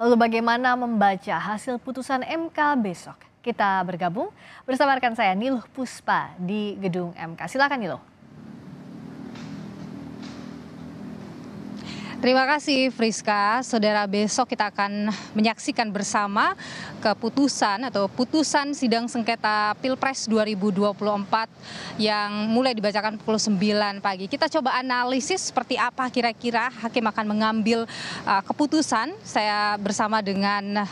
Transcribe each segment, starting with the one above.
Lalu bagaimana membaca hasil putusan MK besok? Kita bergabung bersama rekan saya Niluh Puspa di gedung MK. Silakan Niluh. Terima kasih Friska. Saudara, besok kita akan menyaksikan bersama keputusan atau putusan sidang sengketa Pilpres 2024 yang mulai dibacakan pukul 9 pagi. Kita coba analisis seperti apa kira-kira hakim akan mengambil keputusan. Saya bersama dengan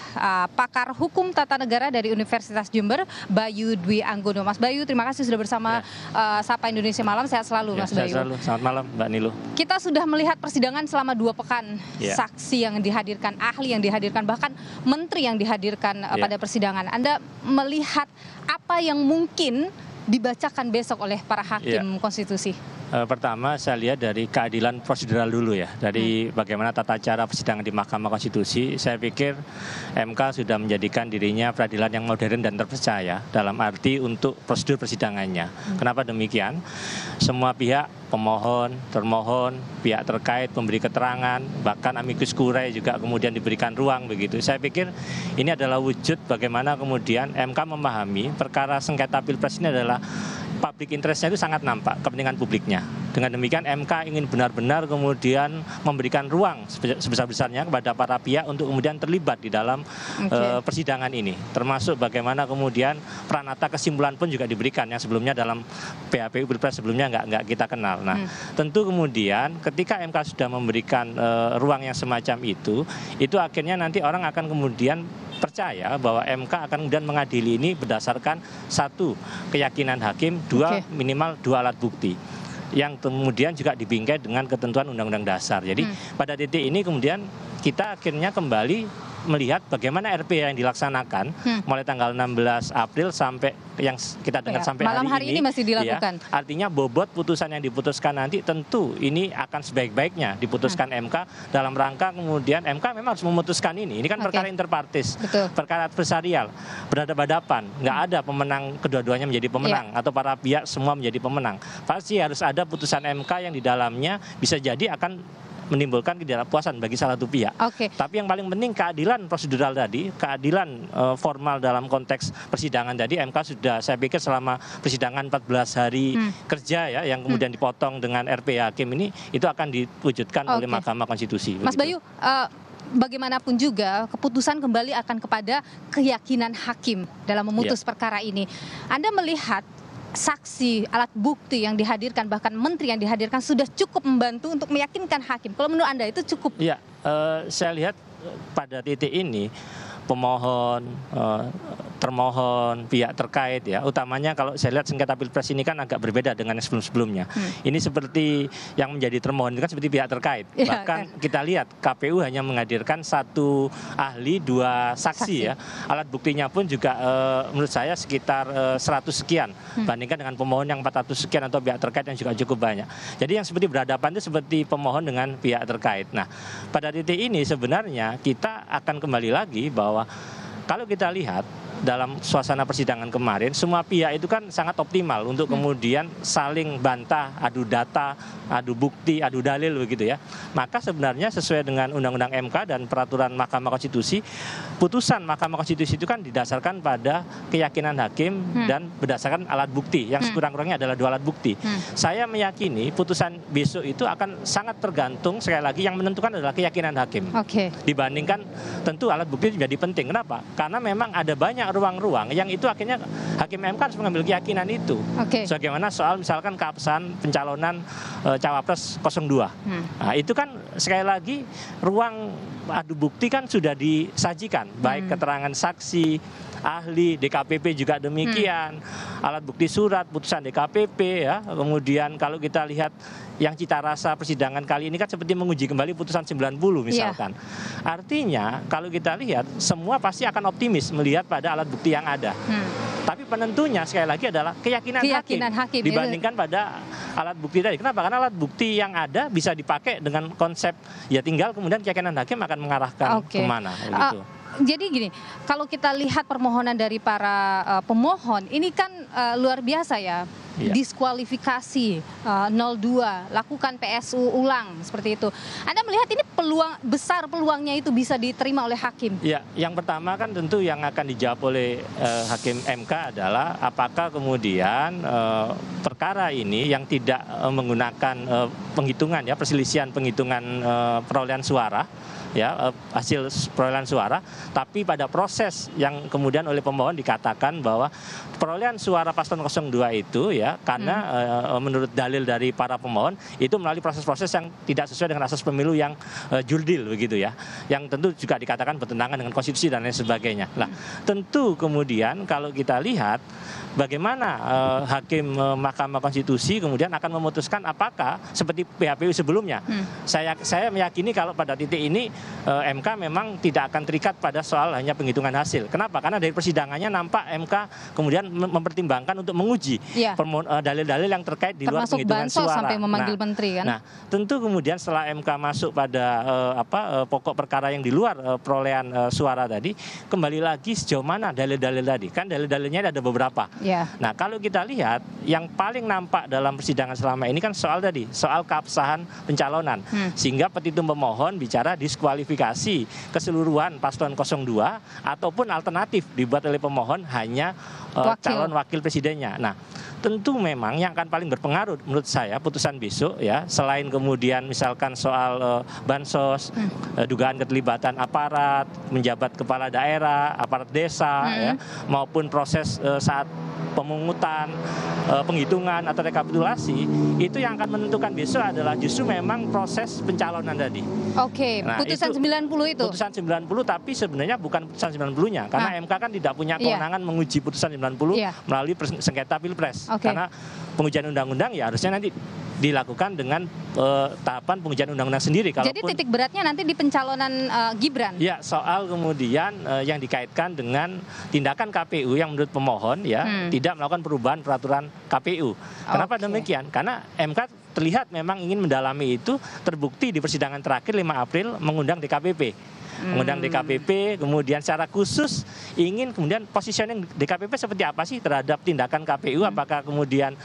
pakar hukum tata negara dari Universitas Jember, Bayu Dwi Anggono. Mas Bayu, terima kasih sudah bersama Sapa Indonesia Malam. Sehat selalu Mas Bayu. Sehat selalu. Selamat malam Mbak Niluh. Kita sudah melihat persidangan selama 2 pekan, saksi yang dihadirkan, ahli yang dihadirkan, bahkan menteri yang dihadirkan pada persidangan. Anda melihat apa yang mungkin dibacakan besok oleh para hakim konstitusi? Pertama saya lihat dari keadilan prosedural dulu ya, dari bagaimana tata cara persidangan di Mahkamah Konstitusi. Saya pikir MK sudah menjadikan dirinya peradilan yang modern dan terpercaya dalam arti untuk prosedur persidangannya. Kenapa demikian? Semua pihak, pemohon, termohon, pihak terkait memberi keterangan, bahkan amicus curiae juga kemudian diberikan ruang begitu. Saya pikir ini adalah wujud bagaimana kemudian MK memahami perkara sengketa Pilpres ini adalah public interest-nya itu sangat nampak, kepentingan publiknya. Dengan demikian MK ingin benar-benar kemudian memberikan ruang sebesar-besarnya kepada para pihak untuk kemudian terlibat di dalam persidangan ini. Termasuk bagaimana kemudian peranata kesimpulan pun juga diberikan yang sebelumnya dalam PHPU Pilpres sebelumnya nggak kita kenal. Nah, tentu kemudian ketika MK sudah memberikan ruang yang semacam itu akhirnya nanti orang akan kemudian percaya bahwa MK akan kemudian mengadili ini berdasarkan satu, keyakinan hakim, dua, minimal 2 alat bukti yang kemudian juga dibingkai dengan ketentuan Undang-Undang Dasar. Jadi pada titik ini kemudian kita akhirnya kembali melihat bagaimana RPH yang dilaksanakan mulai tanggal 16 April sampai yang kita dengar sampai malam hari ini masih dilakukan. Ya, artinya bobot putusan yang diputuskan nanti tentu ini akan sebaik-baiknya diputuskan MK dalam rangka kemudian MK memang harus memutuskan ini. Ini kan perkara interpartis, perkara adversarial, berhadapan-hadapan, nggak ada pemenang kedua-duanya menjadi pemenang atau para pihak semua menjadi pemenang. Pasti harus ada putusan MK yang di dalamnya bisa jadi akan menimbulkan ketidakpuasan bagi salah satu pihak. Tapi yang paling penting keadilan prosedural tadi, keadilan formal dalam konteks persidangan tadi, MK sudah saya pikir selama persidangan 14 hari kerja ya, yang kemudian dipotong dengan RPH hakim ini, itu akan diwujudkan oleh Mahkamah Konstitusi. Mas Bayu, bagaimanapun juga keputusan kembali akan kepada keyakinan hakim dalam memutus perkara ini. Anda melihat saksi, alat bukti yang dihadirkan, bahkan menteri yang dihadirkan sudah cukup membantu untuk meyakinkan hakim. Kalau menurut Anda itu cukup? Ya, saya lihat pada titik ini pemohon, termohon, pihak terkait ya, utamanya kalau saya lihat sengketa Pilpres ini kan agak berbeda dengan yang sebelum-sebelumnya. Ini seperti yang menjadi termohon itu kan seperti pihak terkait. Bahkan kita lihat KPU hanya menghadirkan 1 ahli 2 saksi ya. Alat buktinya pun juga menurut saya sekitar 100 sekian bandingkan dengan pemohon yang 400 sekian atau pihak terkait yang juga cukup banyak. Jadi yang seperti berhadapan itu seperti pemohon dengan pihak terkait. Nah, pada titik ini sebenarnya kita akan kembali lagi bahwa kalau kita lihat dalam suasana persidangan kemarin, semua pihak itu kan sangat optimal untuk kemudian saling bantah, adu data, adu bukti, adu dalil begitu ya. Maka sebenarnya sesuai dengan Undang-Undang MK dan peraturan Mahkamah Konstitusi, putusan Mahkamah Konstitusi itu kan didasarkan pada keyakinan hakim dan berdasarkan alat bukti, yang sekurang-kurangnya adalah 2 alat bukti. Saya meyakini putusan besok itu akan sangat tergantung, sekali lagi yang menentukan adalah keyakinan hakim. Dibandingkan tentu alat bukti menjadi penting. Kenapa? Karena memang ada banyak ruang-ruang yang itu akhirnya hakim MK harus mengambil keyakinan itu. Sebagaimana soal misalkan keabsahan pencalonan Cawapres 02. Nah, itu kan sekali lagi ruang adu bukti kan sudah disajikan, baik keterangan saksi, ahli, DKPP juga demikian, alat bukti surat, putusan DKPP ya. Kemudian kalau kita lihat yang cita rasa persidangan kali ini kan seperti menguji kembali putusan 90 misalkan. Artinya kalau kita lihat semua pasti akan optimis melihat pada alat bukti yang ada. Tapi penentunya sekali lagi adalah keyakinan hakim dibandingkan pada alat bukti tadi. Kenapa? Karena alat bukti yang ada bisa dipakai dengan konsep ya tinggal kemudian keyakinan hakim akan mengarahkan kemana gitu. Jadi gini, kalau kita lihat permohonan dari para pemohon, ini kan luar biasa ya. Iya. Diskualifikasi 02, lakukan PSU ulang seperti itu. Anda melihat ini besar peluangnya itu bisa diterima oleh hakim? Ya, yang pertama kan tentu yang akan dijawab oleh hakim MK adalah apakah kemudian perkara ini yang tidak menggunakan penghitungan ya, perselisihan penghitungan perolehan suara ya, hasil perolehan suara, tapi pada proses yang kemudian oleh pemohon dikatakan bahwa perolehan suara paslon 02 itu ya, karena menurut dalil dari para pemohon itu melalui proses-proses yang tidak sesuai dengan asas pemilu yang jurdil begitu ya, yang tentu juga dikatakan bertentangan dengan konstitusi dan lain sebagainya. Nah, tentu kemudian kalau kita lihat bagaimana hakim Mahkamah Konstitusi kemudian akan memutuskan apakah seperti PHPU sebelumnya. Saya meyakini kalau pada titik ini MK memang tidak akan terikat pada soal hanya penghitungan hasil. Kenapa? Karena dari persidangannya nampak MK kemudian mempertimbangkan untuk menguji dalil-dalil yang terkait di luar penghitungan suara. Sampai memanggil menteri kan. Nah, tentu kemudian setelah MK masuk pada pokok perkara yang di luar perolehan suara tadi, kembali lagi sejauh mana dalil-dalil tadi. Kan dalil-dalilnya ada beberapa. Nah, kalau kita lihat yang paling nampak dalam persidangan selama ini kan soal keabsahan pencalonan. Sehingga petitum pemohon bicara diskualifikasi keseluruhan paslon 02 ataupun alternatif dibuat oleh pemohon hanya calon wakil presidennya. Nah, tentu memang yang akan paling berpengaruh menurut saya putusan besok ya, selain kemudian misalkan soal bansos, dugaan keterlibatan aparat, menjabat kepala daerah, aparat desa ya, maupun proses saat pemungutan, penghitungan atau rekapitulasi, itu yang akan menentukan besok adalah justru memang proses pencalonan tadi. Oke, nah, putusan 90 itu? Putusan 90, tapi sebenarnya bukan putusan 90-nya, karena MK kan tidak punya kewenangan menguji putusan 90 melalui sengketa Pilpres. Karena pengujian undang-undang ya harusnya nanti dilakukan dengan tahapan pengujian undang-undang sendiri. Jadi titik beratnya nanti di pencalonan Gibran? Ya, soal kemudian yang dikaitkan dengan tindakan KPU yang menurut pemohon ya tidak melakukan perubahan peraturan KPU. Kenapa demikian? Karena MK terlihat memang ingin mendalami itu, terbukti di persidangan terakhir 5 April mengundang DKPP. Mengundang DKPP, kemudian secara khusus ingin kemudian positioning DKPP seperti apa sih terhadap tindakan KPU, apakah kemudian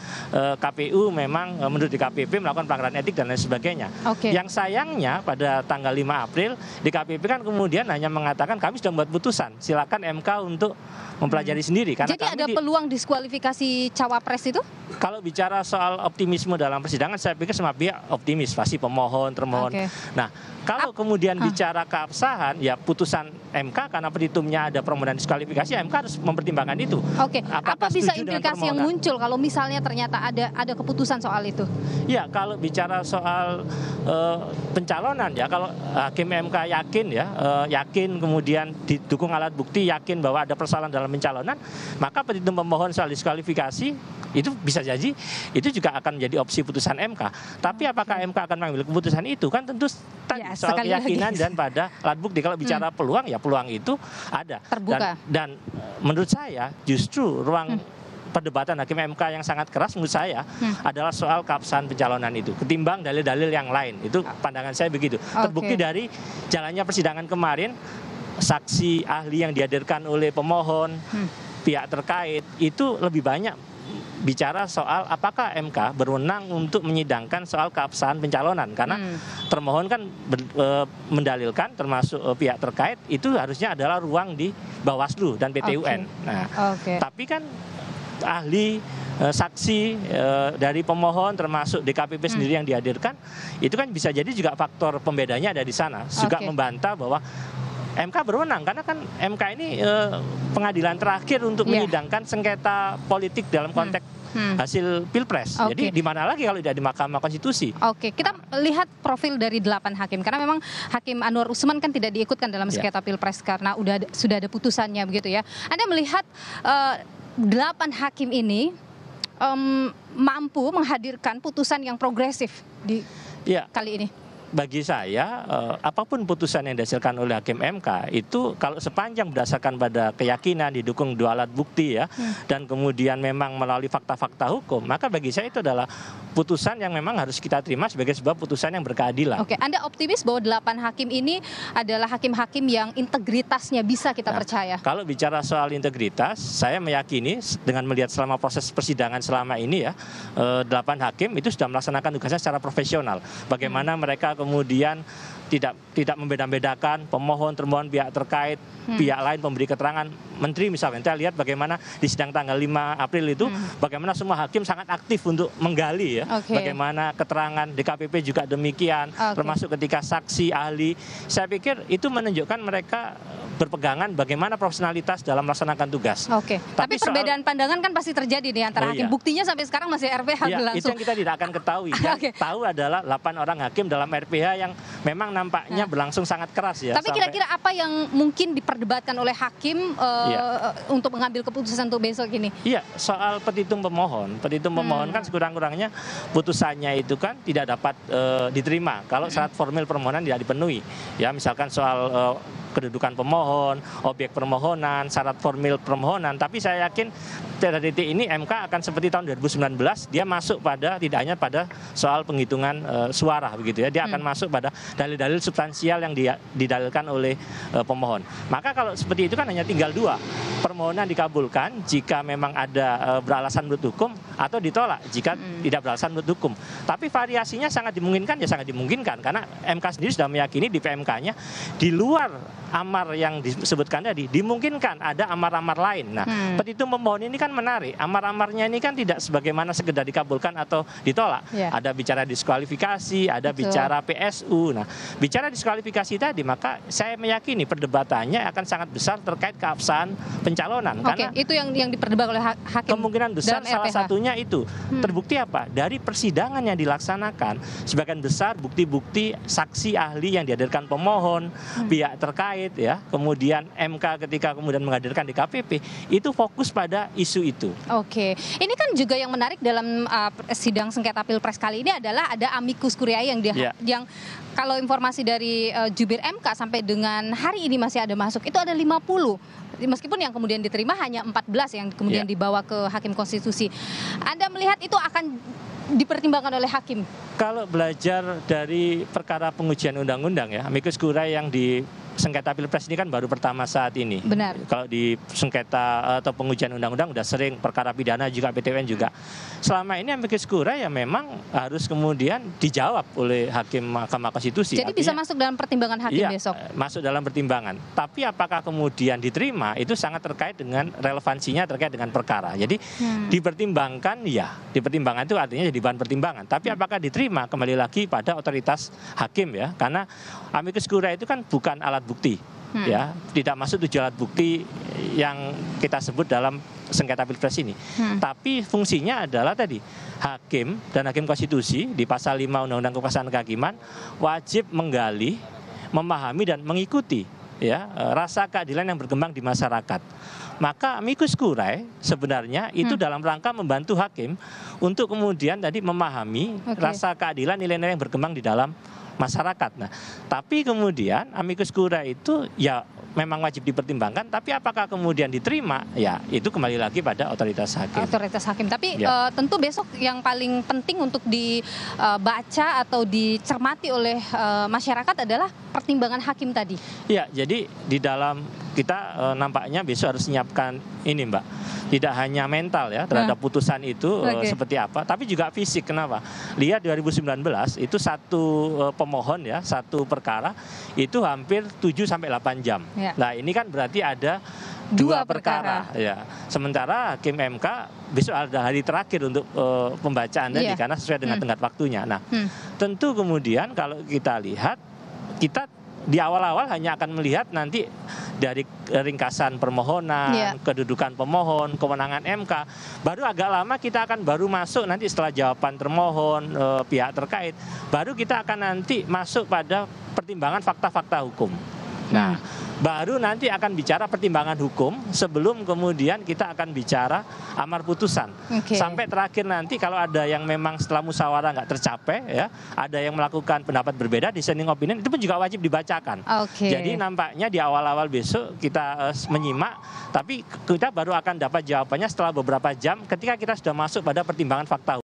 KPU memang menurut DKPP melakukan pelanggaran etik dan lain sebagainya. Yang sayangnya pada tanggal 5 April DKPP kan kemudian hanya mengatakan kami sudah membuat putusan, silakan MK untuk mempelajari sendiri. Karena jadi ada peluang diskualifikasi cawapres itu? Kalau bicara soal optimisme dalam persidangan, saya pikir semua pihak optimis, pasti pemohon, termohon. Nah, kalau kemudian bicara keabsahan, ya putusan MK karena petitumnya ada permohonan diskualifikasi, MK harus mempertimbangkan itu. Apa bisa implikasi yang muncul kalau misalnya ternyata ada keputusan soal itu? Ya, kalau bicara soal pencalonan ya, kalau hakim MK yakin kemudian didukung alat bukti, yakin bahwa ada persoalan dalam pencalonan, maka petitum pemohon soal diskualifikasi itu bisa jadi itu juga akan menjadi opsi putusan MK. Tapi apakah MK akan mengambil keputusan itu kan tentu tadi soal keyakinan dan pada alat bukti. Kalau bicara peluang ya peluang itu ada. Terbuka. Dan menurut saya justru ruang perdebatan hakim MK yang sangat keras menurut saya adalah soal keabsahan pencalonan itu ketimbang dalil-dalil yang lain. Itu pandangan saya begitu. Terbukti dari jalannya persidangan kemarin, saksi ahli yang dihadirkan oleh pemohon, pihak terkait itu lebih banyak bicara soal apakah MK berwenang untuk menyidangkan soal keabsahan pencalonan, karena termohon kan mendalilkan termasuk pihak terkait itu harusnya adalah ruang di Bawaslu dan PT UN. Nah, tapi kan ahli saksi dari pemohon termasuk DKPP sendiri yang dihadirkan itu kan bisa jadi juga faktor pembedanya ada di sana, juga membantah bahwa MK berwenang karena kan MK ini pengadilan terakhir untuk menyidangkan sengketa politik dalam konteks hasil Pilpres. Jadi di mana lagi kalau tidak di Mahkamah Konstitusi? Kita lihat profil dari 8 hakim karena memang Hakim Anwar Usman kan tidak diikutkan dalam sengketa Pilpres karena sudah ada putusannya begitu ya. Anda melihat 8 hakim ini mampu menghadirkan putusan yang progresif di kali ini? bagi saya apapun putusan yang dihasilkan oleh hakim MK itu kalau sepanjang berdasarkan pada keyakinan didukung 2 alat bukti ya dan kemudian memang melalui fakta-fakta hukum, maka bagi saya itu adalah putusan yang memang harus kita terima sebagai sebuah putusan yang berkeadilan. Oke, Anda optimis bahwa 8 hakim ini adalah hakim-hakim yang integritasnya bisa kita percaya? Kalau bicara soal integritas, saya meyakini dengan melihat selama proses persidangan selama ini ya, 8 hakim itu sudah melaksanakan tugasnya secara profesional. Bagaimana mereka kemudian tidak membeda-bedakan pemohon, termohon, pihak terkait, pihak lain pemberi keterangan, menteri misalnya. Kita lihat bagaimana di sidang tanggal 5 April itu, bagaimana semua hakim sangat aktif untuk menggali ya, bagaimana keterangan DKPP juga demikian, termasuk ketika saksi, ahli. Saya pikir itu menunjukkan mereka berpegangan bagaimana profesionalitas dalam melaksanakan tugas. Oke. Tapi perbedaan pandangan kan pasti terjadi nih antara hakim. Buktinya sampai sekarang masih RPH berlangsung. Itu yang kita tidak akan ketahui. Yang tahu adalah 8 orang hakim dalam RPH yang memang nampaknya berlangsung sangat keras ya. Tapi kira-kira apa yang mungkin diperdebatkan oleh hakim untuk mengambil keputusan untuk besok ini? Iya, soal petitum pemohon. Petitum pemohon kan sekurang-kurangnya putusannya itu kan tidak dapat diterima kalau syarat formil permohonan tidak dipenuhi. Ya, misalkan soal kedudukan pemohon, objek permohonan, syarat formil permohonan. Tapi saya yakin pada titik ini MK akan seperti tahun 2019, dia masuk pada tidak hanya pada soal penghitungan suara begitu ya, dia akan masuk pada dalil-dalil substansial yang didalilkan oleh pemohon. Maka kalau seperti itu kan hanya tinggal 2, permohonan dikabulkan jika memang ada beralasan menurut hukum atau ditolak jika tidak beralasan menurut hukum. Tapi variasinya sangat dimungkinkan ya sangat dimungkinkan karena MK sendiri sudah meyakini di PMK-nya di luar amar yang disebutkan tadi dimungkinkan ada amar-amar lain. Nah, petitum pemohon ini kan menarik. Amar-amarnya ini kan tidak sebagaimana sekedar dikabulkan atau ditolak. Ada bicara diskualifikasi, ada bicara PSU. Nah, bicara diskualifikasi tadi maka saya meyakini perdebatannya akan sangat besar terkait keabsahan pencalonan. Karena itu yang diperdebatkan oleh hakim. Kemungkinan besar salah satunya itu. Terbukti apa? Dari persidangan yang dilaksanakan, sebagian besar bukti-bukti saksi ahli yang dihadirkan pemohon, pihak terkait ya, kemudian MK ketika kemudian menghadirkan DKPP itu fokus pada isu itu. Oke, ini kan juga yang menarik dalam sidang sengketa Pilpres kali ini adalah ada amicus curiae yang kalau informasi dari jubir MK sampai dengan hari ini masih ada masuk itu ada 50. Meskipun yang kemudian diterima hanya 14 yang kemudian dibawa ke Hakim Konstitusi. Anda melihat itu akan dipertimbangkan oleh hakim? Kalau belajar dari perkara pengujian undang-undang ya, amicus curiae yang di sengketa Pilpres ini kan baru pertama saat ini. Benar. Kalau di sengketa atau pengujian undang-undang udah sering, perkara pidana juga, PTWN juga. Selama ini amicus curiae ya memang harus kemudian dijawab oleh hakim Mahkamah Konstitusi. Jadi bisa masuk dalam pertimbangan hakim besok? Masuk dalam pertimbangan. Tapi apakah kemudian diterima itu sangat terkait dengan relevansinya terkait dengan perkara. Jadi dipertimbangkan ya, dipertimbangkan itu artinya jadi bahan pertimbangan. Tapi apakah diterima kembali lagi pada otoritas hakim ya. Karena amicus curiae itu kan bukan alat bukti, ya, tidak masuk 7 alat bukti yang kita sebut dalam sengketa Pilpres ini. Tapi fungsinya adalah tadi hakim dan hakim konstitusi di pasal 5 Undang-Undang Kekuasaan Kehakiman wajib menggali, memahami dan mengikuti ya rasa keadilan yang berkembang di masyarakat. Maka amicus curiae sebenarnya itu dalam rangka membantu hakim untuk kemudian tadi memahami rasa keadilan, nilai-nilai yang berkembang di dalam masyarakat. Nah, tapi kemudian amicus curiae itu ya memang wajib dipertimbangkan, tapi apakah kemudian diterima? Ya, itu kembali lagi pada otoritas hakim. Otoritas hakim. Tapi tentu besok yang paling penting untuk dibaca atau dicermati oleh masyarakat adalah pertimbangan hakim tadi. Ya, jadi di dalam kita nampaknya besok harus menyiapkan ini, Mbak. Tidak hanya mental ya terhadap putusan itu seperti apa, tapi juga fisik. Kenapa? Lihat 2019 itu satu pemohon ya, satu perkara itu hampir 7 sampai 8 jam. Nah, ini kan berarti ada 2 perkara ya. Sementara hakim MK besok ada hari terakhir untuk pembacaan tadi karena sesuai dengan tenggat waktunya. Nah, tentu kemudian kalau kita lihat, kita di awal-awal hanya akan melihat nanti dari ringkasan permohonan, kedudukan pemohon, kewenangan MK. Baru agak lama kita akan baru masuk nanti setelah jawaban termohon, pihak terkait. Baru kita akan nanti masuk pada pertimbangan fakta-fakta hukum. Nah, baru nanti akan bicara pertimbangan hukum sebelum kemudian kita akan bicara amar putusan. Sampai terakhir nanti kalau ada yang memang setelah musyawarah nggak tercapai, ya, ada yang melakukan pendapat berbeda, dissenting opinion, itu pun juga wajib dibacakan. Jadi nampaknya di awal-awal besok kita menyimak, tapi kita baru akan dapat jawabannya setelah beberapa jam ketika kita sudah masuk pada pertimbangan fakta.